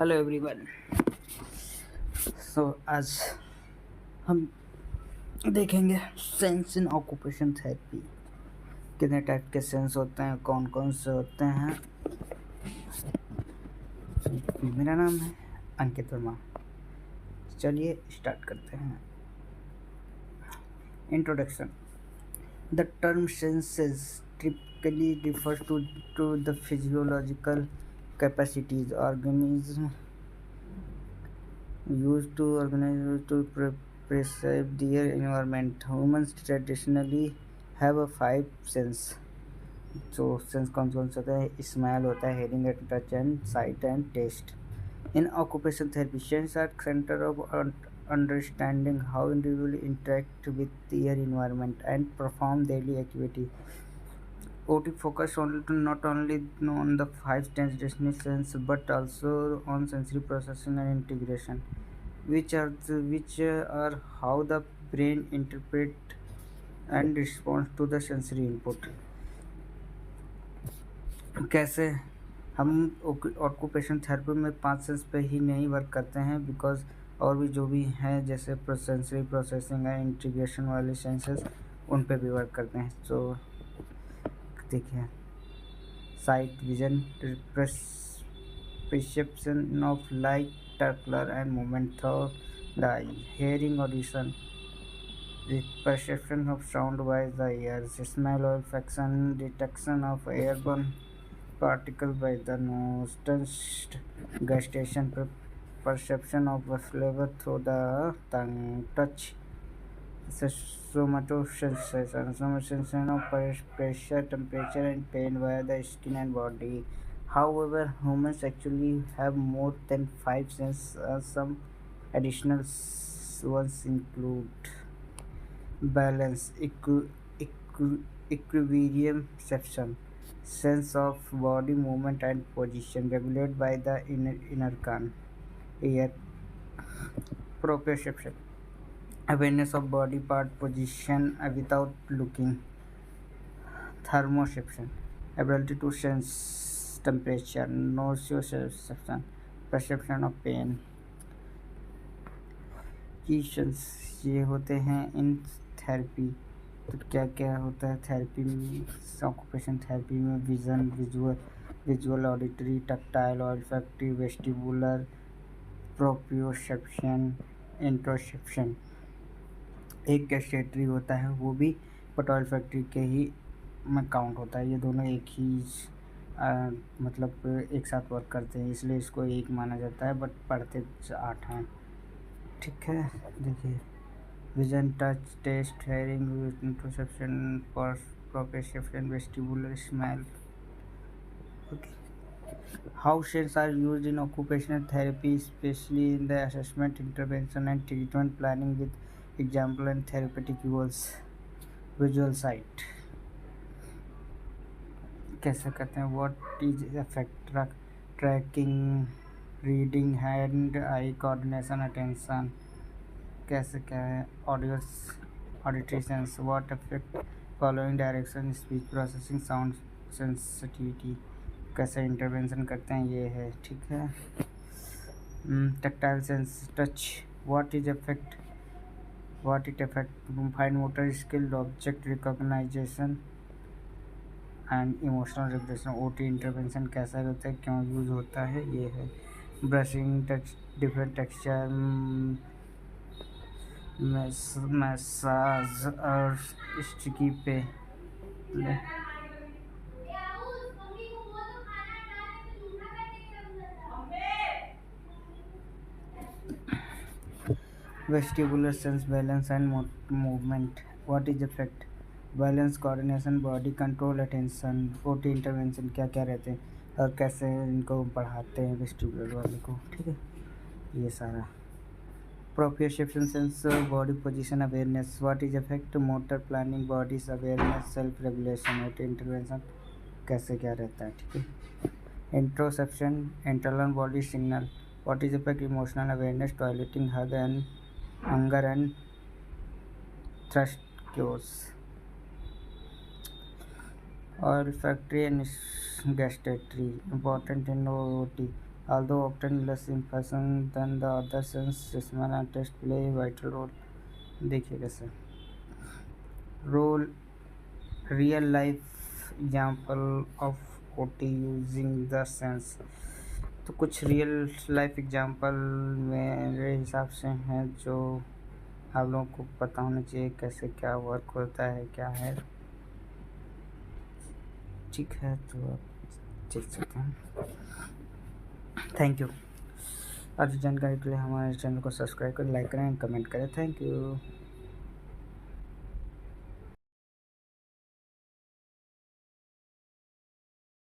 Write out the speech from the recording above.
Hello everyone. आज हम देखेंगे सेंस इन ऑक्यूपेशन थेरेपी। कितने टाइप के सेंस होते हैं, कौन कौन से होते हैं। मेरा नाम है अंकित वर्मा। चलिए स्टार्ट करते हैं। Introduction. The term senses typically refers to the physiological capacities organism used to organize to perceive their environment. Humans traditionally have a five sense. So sense कौन कौन सा होता है? स्मेल होता है, hearing and touch and sight and taste. In occupational therapy, sense are center of understanding how individuals interact with their environment and perform daily activity. OT focus not only on the five sense but also on sensory processing and integration, which are how the brain interpret and responds to the sensory input. कैसे हम occupation therapy में 5 sense पे ही नहीं work करते हैं, because और भी जो भी हैं जैसे सेंसरी प्रोसेसिंग है, इंटीग्रेशन वाले सेंसेस, उन पे भी वर्क करते हैं। तो देखिए, site, vision, perception of light, color and movement through the eye, hearing, audition, the perception of sound by the ears, smell, olfaction, detection of airborne particles by the nose, taste, gustation, perception of flavor through the tongue, touch, somatosensation of pressure, temperature and pain via the skin and body. However, humans actually have more than 5 senses. Some additional ones include balance, equilibrium, perception, sense of body movement and position, regulated by the inner organ, ear, proprioception, awareness of body part position without looking, thermoception, ability to sense temperature, nociception, perception of pain. की sense ये होते हैं इन therapy. तो क्या क्या होता है therapy में? ऑक्यूपेशन थेरेपी में vision, visual, auditory, tactile, olfactive, vestibular, proprioception, interoception. एक गैस्ट्रेटरी होता है वो भी, बट ऑल्फैक्टिव के ही में काउंट होता है। ये दोनों एक ही मतलब एक साथ वर्क करते हैं, इसलिए इसको एक माना जाता है, बट पढ़ते 8 हैं। ठीक है, देखिए, vision, touch, taste, hearing, interoception, proprioception, vestibular, smell. Okay. How senses are used in occupational therapy, especially in the assessment, intervention and treatment planning with example and therapeutic goals. Visual sight कैसे करते हैं? What is effect? Tracking, reading, hand eye coordination, attention कैसे क्या है? Auditory sense, what effect? Following direction, speech processing, sound sensitivity कैसे intervention करते हैं, ये है। ठीक है। Tactile sense, touch, what it affect, fine motor skill, object recognisation and emotional regulation. OT intervention कैसा होता है, क्यों यूज होता है, ये है। ब्रशिंग, डिफरेंट टेक्सचर, मसाज और स्टिकी पे। Vestibular sense, balance and movement. What is effect? Balance, coordination, body control, attention. OT intervention क्या क्या रहते हैं और कैसे इनको बढ़ाते हैं वेस्टिबुलर वाले को। ठीक है, ये सारा। Proprioception sense, body position, awareness. What is effect? Motor planning, bodies awareness, self regulation. OT intervention कैसे क्या रहता है। ठीक है। Interoception, internal body signal. What is effect? Emotional awareness, toileting, hug and hunger and thirst cures. Olfactory and gustatory important in OT. although often less in fashion than the other sense smell and taste play a vital role. देखिए कैसे role real life example of OT using the sense. तो कुछ real life example मेरे हिसाब से हैं जो आप लोगों को पता होना चाहिए कैसे क्या वर्क होता है क्या है। ठीक है तो आप देख सकते हैं। Thank you. और जानकारी के लिए हमारे चैनल को सब्सक्राइब करें, लाइक करें, कमेंट करें। Thank you.